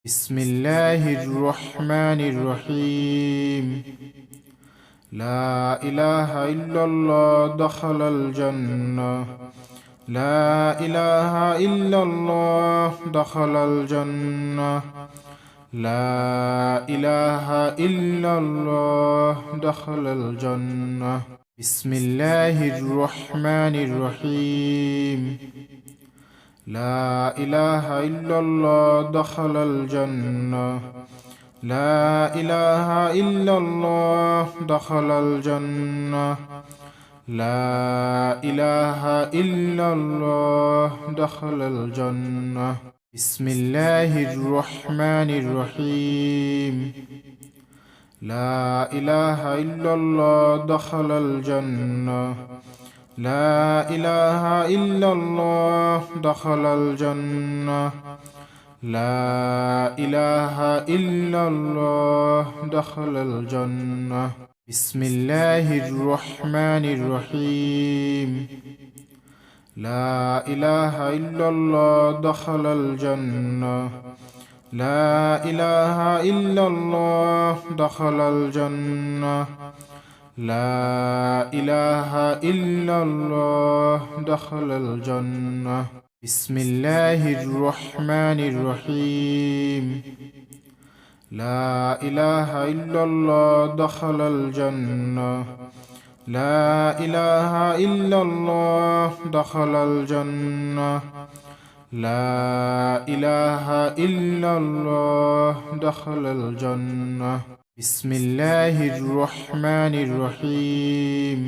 بسم الله الرحمن الرحيم. لا إله إلا الله دخل الجنة. لا إله إلا الله دخل الجنة. لا إله إلا الله دخل الجنة. بسم الله الرحمن الرحيم. لا إله إلا الله دخل الجنة. لا إله إلا الله دخل الجنة. لا إله إلا الله دخل الجنة. بسم الله الرحمن الرحيم. لا إله إلا الله دخل الجنة. لا إله إلا الله دخل الجنة. لا إله إلا الله دخل الجنة. بسم الله الرحمن الرحيم. لا إله إلا الله دخل الجنة. لا إله إلا الله دخل الجنة. لا إله إلا الله دخل الجنة. بسم الله الرحمن الرحيم. لا إله إلا الله دخل الجنة. لا إله إلا الله دخل الجنة. لا إله إلا الله دخل الجنة. بسم الله الرحمن الرحيم.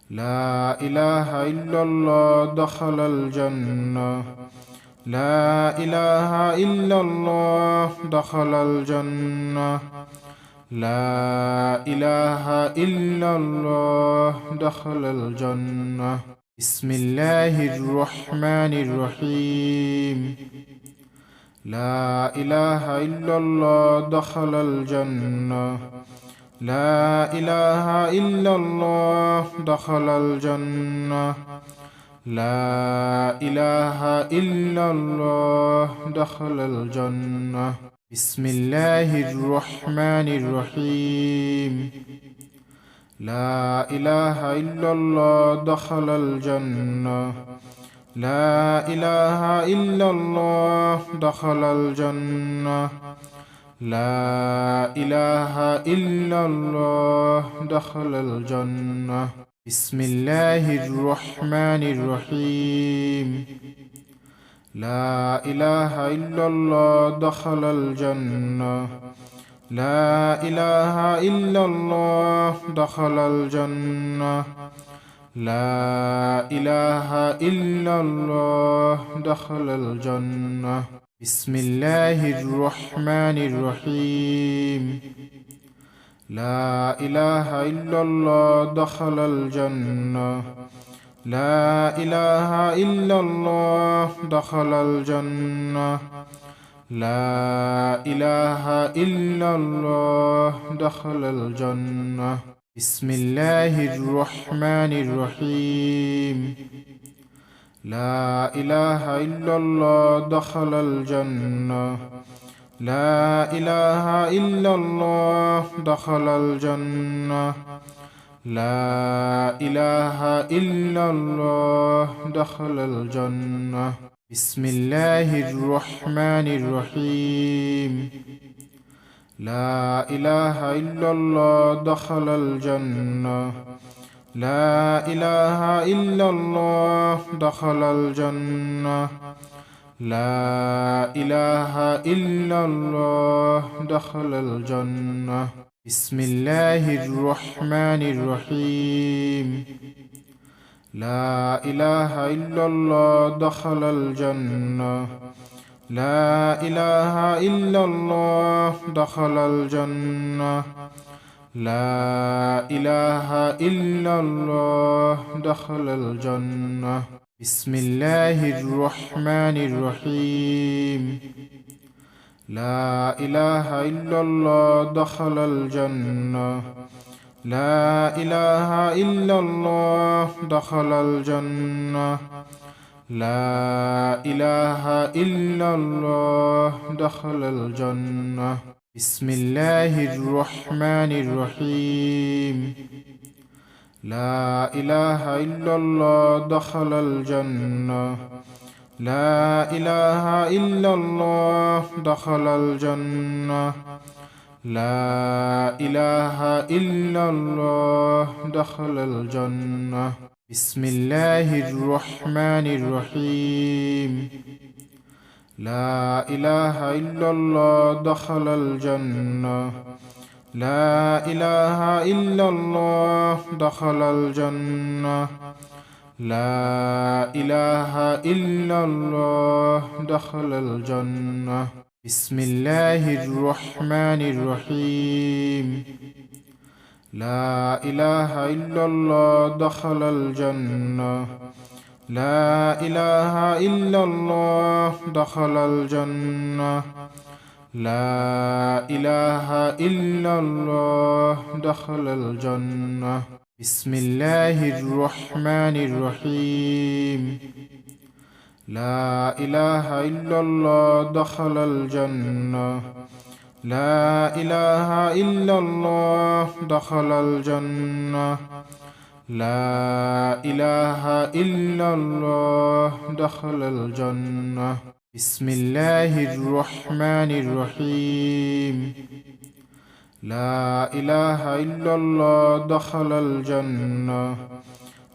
لا إله إلا الله دخل الجنة. لا إله إلا الله دخل الجنة. لا إله إلا الله دخل الجنة. بسم الله الرحمن الرحيم. لا إله إلا الله دخل الجنة. لا إله إلا الله دخل الجنة. لا إله إلا الله دخل الجنة. بسم الله الرحمن الرحيم. لا إله إلا الله دخل الجنة. لا إله إلا الله دخل الجنة. لا إله إلا الله دخل الجنة. بسم الله الرحمن الرحيم. لا إله إلا الله دخل الجنة. لا إله إلا الله دخل الجنة. لا إله إلا الله دخل الجنة. بسم الله الرحمن الرحيم. لا إله إلا الله دخل الجنة. لا إله إلا الله دخل الجنة. لا إله إلا الله دخل الجنة. بسم الله الرحمن الرحيم. لا إله إلا الله دخل الجنة. لا إله إلا الله دخل الجنة. لا إله إلا الله دخل الجنة. بسم الله الرحمن الرحيم. لا إله إلا الله دخل الجنة. لا إله إلا الله دخل الجنة. لا إله إلا الله دخل الجنة. بسم الله الرحمن الرحيم. لا إله إلا الله دخل الجنة. لا إله إلا الله دخل الجنة. لا إله إلا الله دخل الجنة. بسم الله الرحمن الرحيم. لا إله إلا الله دخل الجنة. لا إله إلا الله دخل الجنة. لا إله إلا الله دخل الجنة. بسم الله الرحمن الرحيم. لا إله إلا الله دخل الجنة. لا إله إلا الله دخل الجنة. لا إله إلا الله دخل الجنة. بسم الله الرحمن الرحيم. لا إله إلا الله دخل الجنة. لا إله إلا الله دخل الجنة. لا إله إلا الله دخل الجنة. بسم الله الرحمن الرحيم. لا إله إلا الله دخل الجنة. لا إله إلا الله دخل الجنة. لا إله إلا الله دخل الجنة. بسم الله الرحمن الرحيم. لا إله إلا الله دخل الجنة. لا إله إلا الله دخل الجنة. لا إله إلا الله دخل الجنة. بسم الله الرحمن الرحيم. لا إله إلا الله دخل الجنة.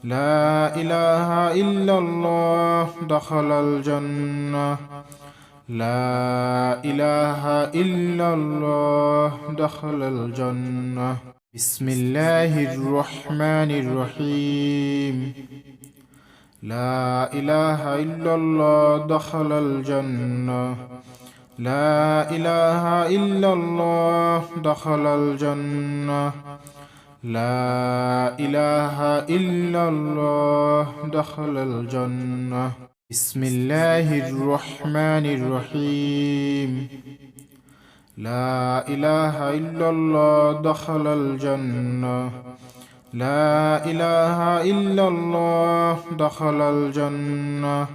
لا إله إلا الله دخل الجنة. لا إله إلا الله دخل الجنة. بسم الله الرحمن الرحيم. لا إله إلا الله دخل الجنة. لا إله إلا الله دخل الجنة. لا إله إلا الله دخل الجنة. بسم الله الرحمن الرحيم. لا إله إلا الله دخل الجنة. لا إله إلا الله دخل الجنة.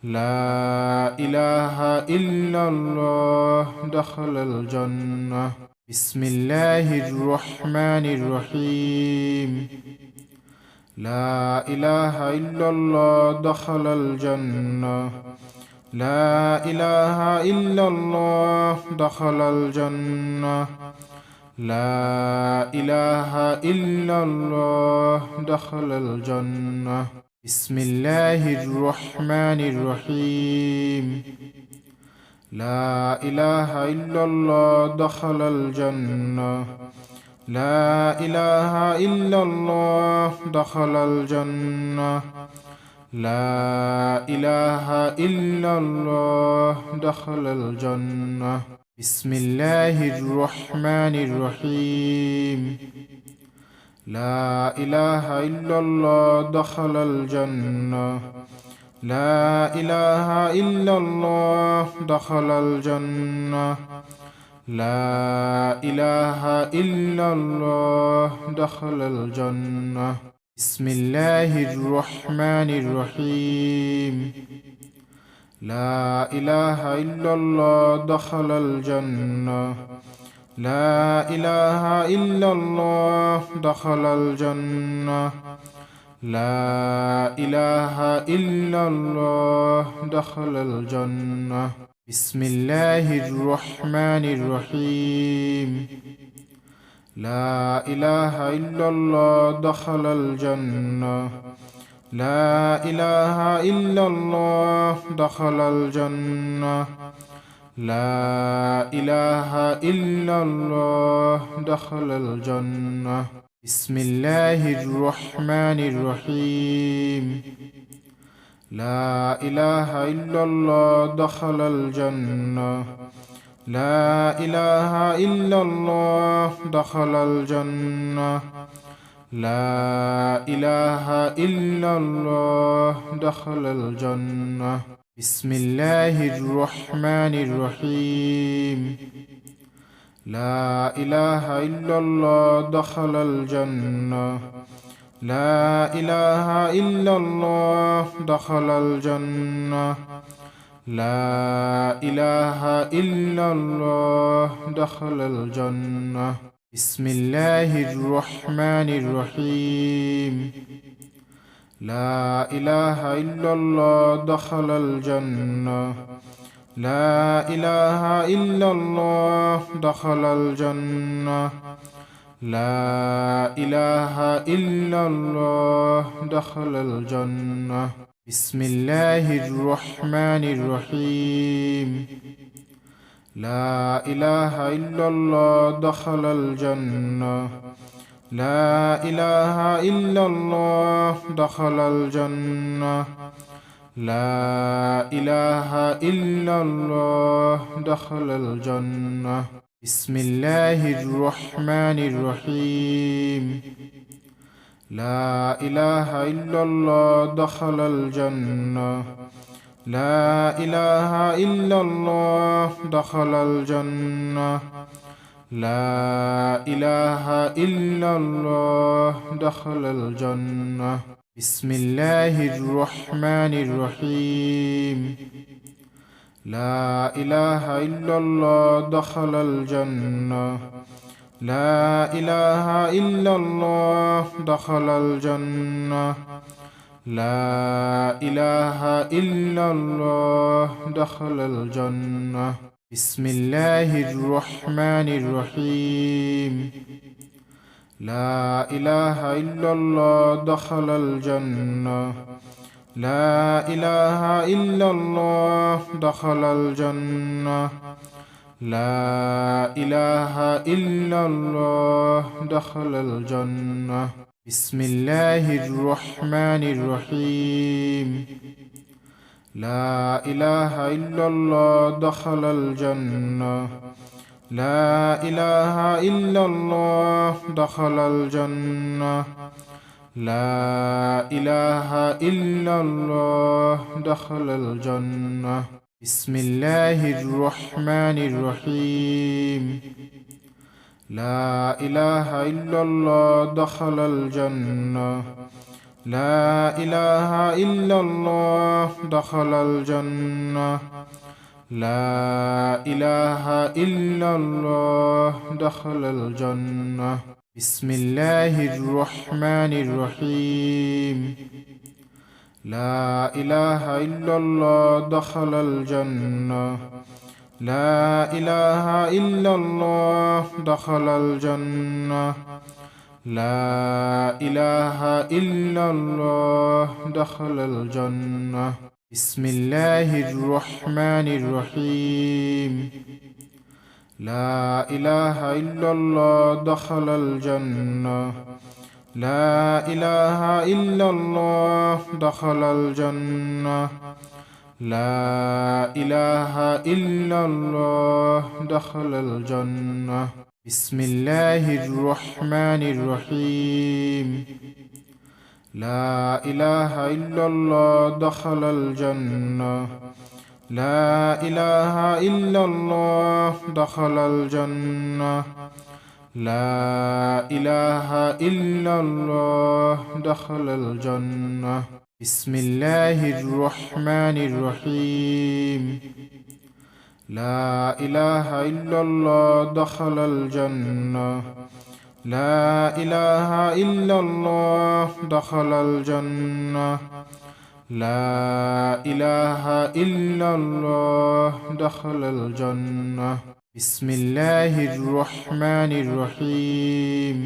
لا إله إلا الله دخل الجنة. بسم الله الرحمن الرحيم. لا إله إلا الله دخل الجنة. لا إله إلا الله دخل الجنة. لا إله إلا الله دخل الجنة. بسم الله الرحمن الرحيم. لا إله إلا الله دخل الجنة. لا إله إلا الله دخل الجنة. لا إله إلا الله دخل الجنة. بسم الله الرحمن الرحيم. لا إله إلا الله دخل الجنة. لا إله إلا الله دخل الجنة. لا إله إلا الله دخل الجنة. بسم الله الرحمن الرحيم. لا إله إلا الله دخل الجنة. لا إله إلا الله دخل الجنة. لا إله إلا الله دخل الجنة. بسم الله الرحمن الرحيم. لا إله إلا الله دخل الجنة. لا إله إلا الله دخل الجنة. لا إله إلا الله دخل الجنة. بسم الله الرحمن الرحيم. لا إله إلا الله دخل الجنة. لا إله إلا الله دخل الجنة. لا إله إلا الله دخل الجنة. بسم الله الرحمن الرحيم. لا إله إلا الله دخل الجنة. لا إله إلا الله دخل الجنة. لا إله إلا الله دخل الجنة. بسم الله الرحمن الرحيم. لا إله إلا الله دخل الجنة. لا إله إلا الله دخل الجنة. لا إله إلا الله دخل الجنة. بسم الله الرحمن الرحيم. لا إله إلا الله دخل الجنة. لا إله إلا الله دخل الجنة. لا إله إلا الله دخل الجنة. بسم الله الرحمن الرحيم. لا إله إلا الله دخل الجنة. لا إله إلا الله دخل الجنة. لا إله إلا الله دخل الجنة. بسم الله الرحمن الرحيم. لا إله إلا الله دخل الجنة. لا إله إلا الله دخل الجنة. لا إله إلا الله دخل الجنة. بسم الله الرحمن الرحيم. لا إله إلا الله دخل الجنة. لا إله إلا الله دخل الجنة. لا إله إلا الله دخل الجنة. بسم الله الرحمن الرحيم. لا إله إلا الله دخل الجنة. لا إله إلا الله دخل الجنة. لا إله إلا الله دخل الجنة. بسم الله الرحمن الرحيم. لا إله إلا الله دخل الجنة. لا إله إلا الله دخل الجنة. لا إله إلا الله دخل الجنة. بسم الله الرحمن الرحيم. لا إله إلا الله دخل الجنة. لا إله إلا الله دخل الجنة. لا إله إلا الله دخل الجنة. بسم الله الرحمن الرحيم. لا إله إلا الله دخل الجنة. لا إله إلا الله دخل الجنة. لا إله إلا الله دخل الجنة. بسم الله الرحمن الرحيم. لا إله إلا الله دخل الجنة. لا إله إلا الله دخل الجنة. لا إله إلا الله دخل الجنة. بسم الله الرحمن الرحيم. لا إله إلا الله دخل الجنة. لا إله إلا الله دخل الجنة. لا إله إلا الله دخل الجنة. بسم الله الرحمن الرحيم.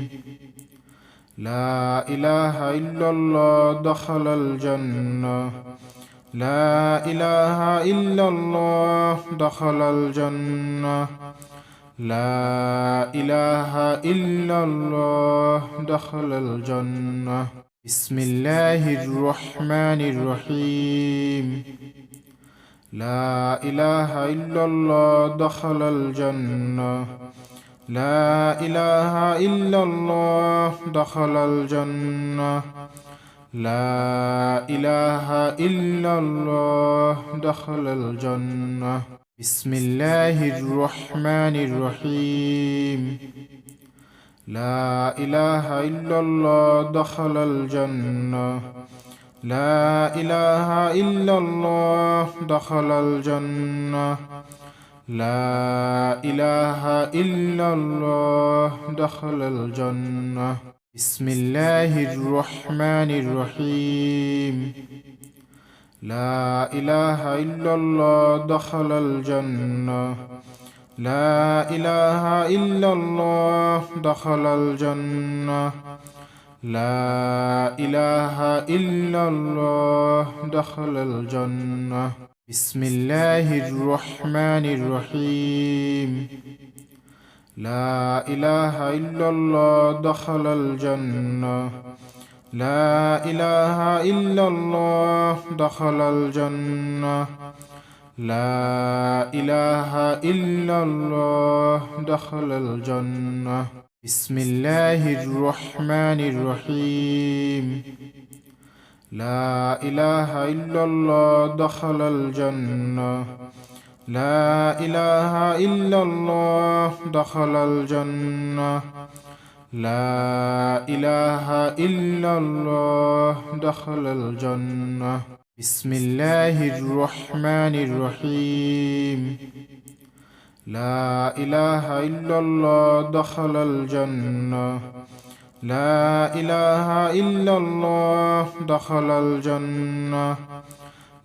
لا إله إلا الله دخل الجنة. لا إله إلا الله دخل الجنة. لا إله إلا الله دخل الجنة. بسم الله الرحمن الرحيم. لا إله إلا الله دخل الجنة. لا إله إلا الله دخل الجنة. لا إله إلا الله دخل الجنة. بسم الله الرحمن الرحيم. لا إله إلا الله دخل الجنة. لا إله إلا الله دخل الجنة. لا إله إلا الله دخل الجنة. بسم الله الرحمن الرحيم. لا إله إلا الله دخل الجنة. لا إله إلا الله دخل الجنة. لا إله إلا الله دخل الجنة. بسم الله الرحمن الرحيم. لا إله إلا الله دخل الجنة. لا إله إلا الله دخل الجنة. لا إله إلا الله دخل الجنة. بسم الله الرحمن الرحيم. لا إله إلا الله دخل الجنة. لا إله إلا الله دخل الجنة. لا إله إلا الله دخل الجنة. بسم الله الرحمن الرحيم. لا إله إلا الله دخل الجنة. لا إله إلا الله دخل الجنة.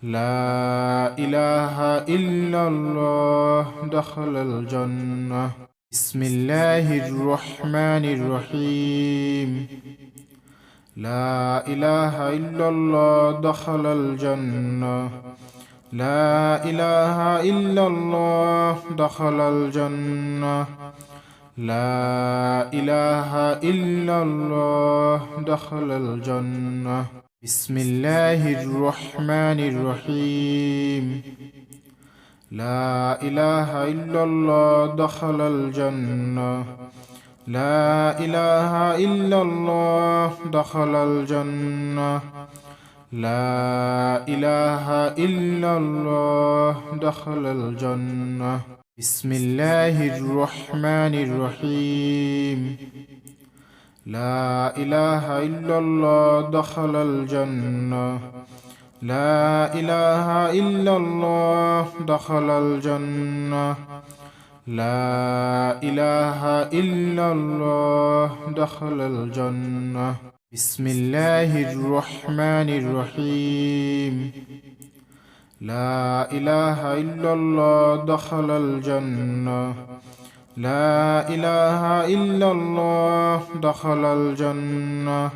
لا إله إلا الله دخل الجنة. بسم الله الرحمن الرحيم. لا إله إلا الله دخل الجنة. لا إله إلا الله دخل الجنة. لا إله إلا الله دخل الجنة. بسم الله الرحمن الرحيم. لا إله إلا الله دخل الجنة. لا إله إلا الله دخل الجنة. لا إله إلا الله دخل الجنة. بسم الله الرحمن الرحيم. لا إله إلا الله دخل الجنة. لا إله إلا الله دخل الجنة. لا إله إلا الله دخل الجنة. بسم الله الرحمن الرحيم. لا إله إلا الله دخل الجنة. لا إله إلا الله دخل الجنة.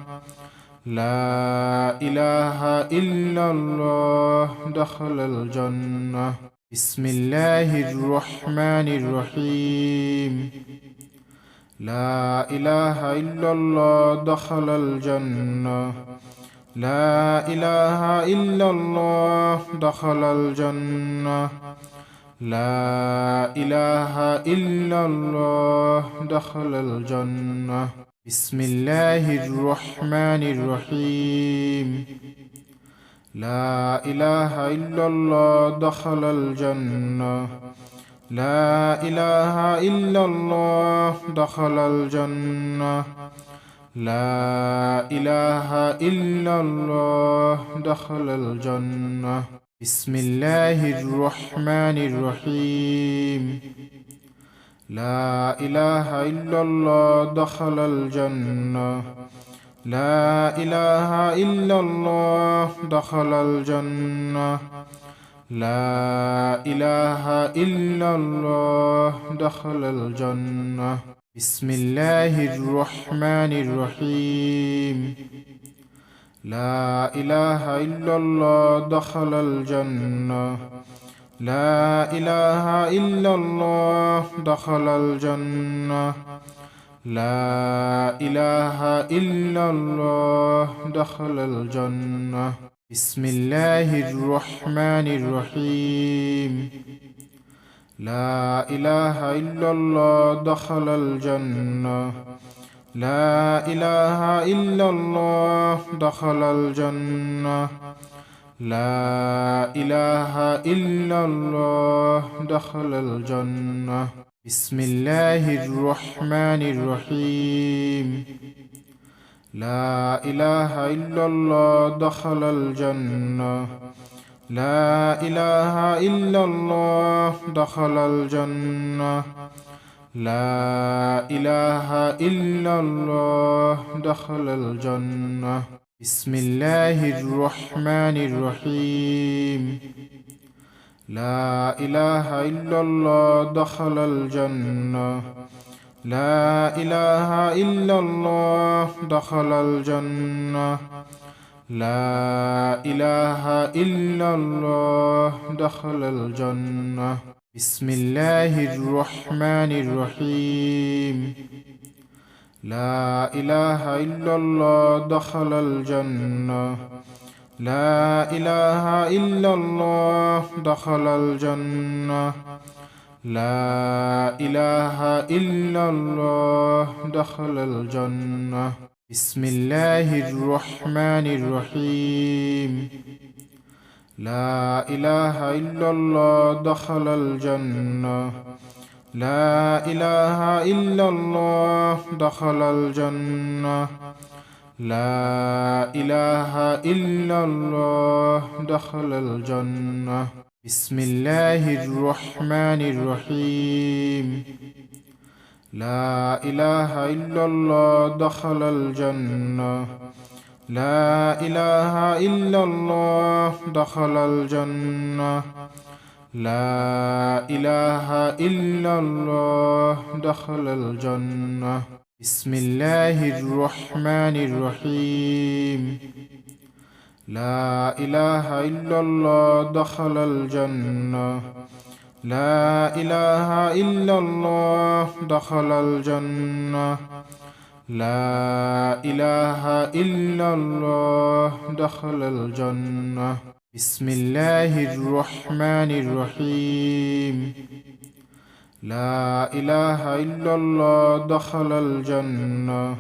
لا إله إلا الله دخل الجنة. بسم الله الرحمن الرحيم. لا إله إلا الله دخل الجنة. لا إله إلا الله دخل الجنة. لا إله إلا الله دخل الجنة. بسم الله الرحمن الرحيم. لا إله إلا الله دخل الجنة. لا إله إلا الله دخل الجنة. لا إله إلا الله دخل الجنة. بسم الله الرحمن الرحيم. لا إله إلا الله دخل الجنة. لا إله إلا الله دخل الجنة. لا إله إلا الله دخل الجنة. بسم الله الرحمن الرحيم. لا إله إلا الله دخل الجنة. لا إله إلا الله دخل الجنة. لا إله إلا الله دخل الجنة. بسم الله الرحمن الرحيم. لا إله إلا الله دخل الجنة. لا إله إلا الله دخل الجنة. لا إله إلا الله دخل الجنة. بسم الله الرحمن الرحيم لا إله إلا الله دخل الجنة لا إله إلا الله دخل الجنة لا إله إلا الله دخل الجنة بسم الله الرحمن الرحيم لا إله إلا الله دخل الجنة لا إله إلا الله دخل الجنة لا إله إلا الله دخل الجنة بسم الله الرحمن الرحيم لا إله إلا الله دخل الجنة لا إله إلا الله دخل الجنة لا إله إلا الله دخل الجنة بسم الله الرحمن الرحيم لا إله إلا الله دخل الجنة لا إله إلا الله دخل الجنة لا إله إلا الله دخل الجنة بسم الله الرحمن الرحيم لا إله إلا الله دخل الجنة لا إله إلا الله دخل الجنة لا إله إلا الله دخل الجنة بسم الله الرحمن الرحيم لا إله إلا الله دخل الجنة لا إله إلا الله دخل الجنة لا إله إلا الله دخل الجنة بسم الله الرحمن الرحيم لا إله إلا الله دخل الجنة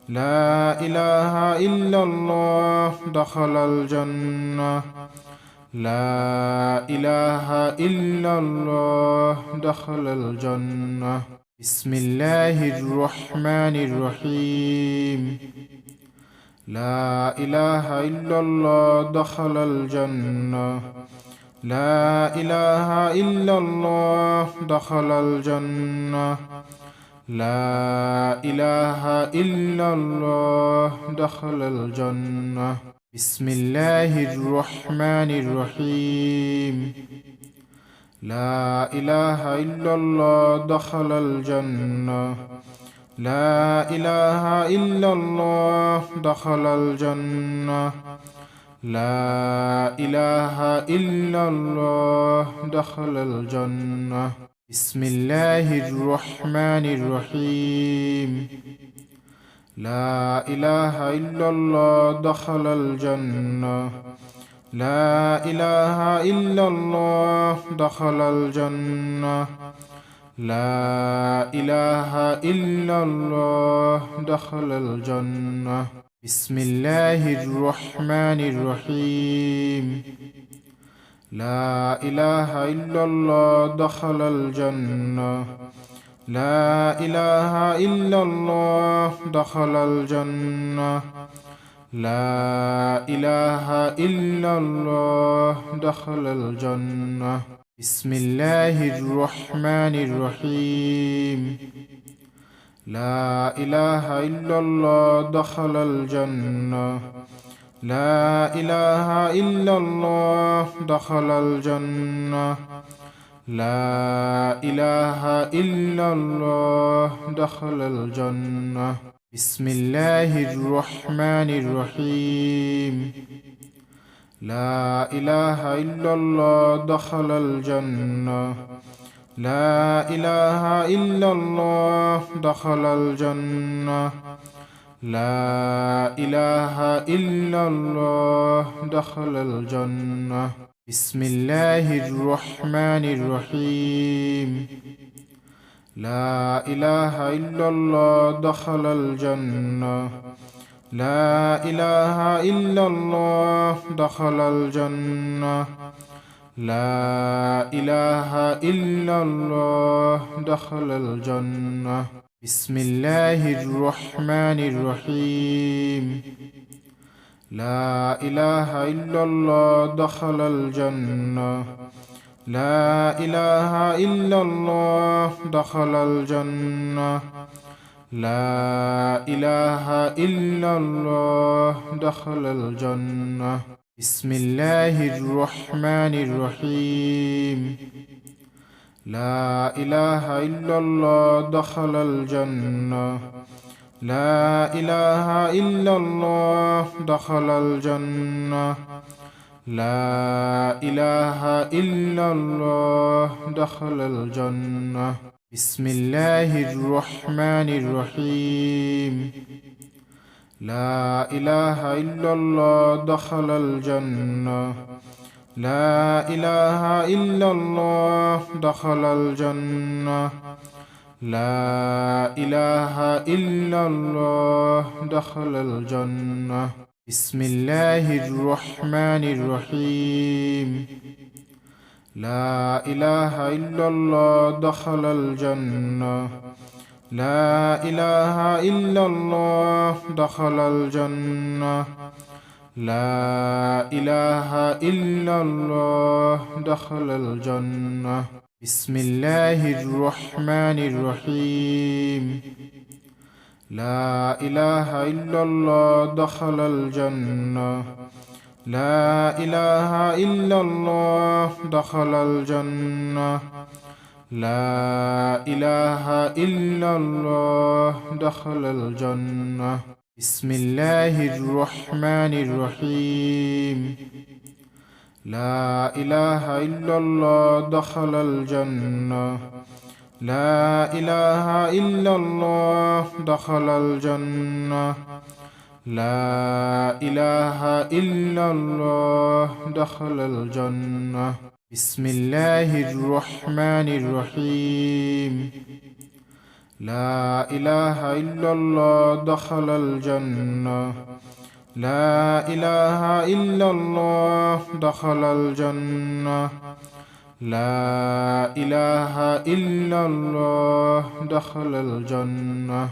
لا إله إلا الله دخل الجنة لا إله إلا الله دخل الجنة بسم الله الرحمن الرحيم لا إله إلا الله دخل الجنة لا إله إلا الله دخل الجنة لا إله إلا الله دخل الجنة بسم الله الرحمن الرحيم لا إله إلا الله دخل الجنة لا إله إلا الله دخل الجنة لا إله إلا الله دخل الجنة بسم الله الرحمن الرحيم لا إله إلا الله دخل الجنة لا إله إلا الله دخل الجنة لا إله إلا الله دخل الجنة بسم الله الرحمن الرحيم لا إله إلا الله دخل الجنة لا إله إلا الله دخل الجنة لا إله إلا الله دخل الجنة بسم الله الرحمن الرحيم لا إله إلا الله دخل الجنة لا إله إلا الله دخل الجنة لا إله إلا الله دخل الجنة بسم الله الرحمن الرحيم لا إله إلا الله دخل الجنة لا إله إلا الله دخل الجنة لا إله إلا الله دخل الجنة بسم الله الرحمن الرحيم لا إله إلا الله دخل الجنة لا إله إلا الله دخل الجنة لا إله إلا الله دخل الجنة. بسم الله الرحمن الرحيم. لا إله إلا الله دخل الجنة. لا إله إلا الله دخل الجنة. لا إله إلا الله دخل الجنة. بسم الله الرحمن الرحيم. لا إله إلا الله دخل الجنة. لا إله إلا الله دخل الجنة. لا إله إلا الله دخل الجنة. بسم الله الرحمن الرحيم. لا إله إلا الله دخل الجنة. لا إله إلا الله دخل الجنة. لا إله إلا الله دخل الجنة. بسم الله الرحمن الرحيم. لا إله إلا الله دخل الجنة. لا إله إلا الله دخل الجنة. لا إله إلا الله دخل الجنة. بسم الله الرحمن الرحيم. لا إله إلا الله دخل الجنة. لا إله إلا الله دخل الجنة. لا إله إلا الله دخل الجنة. بسم الله الرحمن الرحيم. لا إله إلا الله دخل الجنة. لا إله إلا الله دخل الجنة. لا إله إلا الله دخل الجنة. بسم الله الرحمن الرحيم. لا إله إلا الله دخل الجنة. لا إله إلا الله دخل الجنة. لا إله إلا الله دخل الجنة.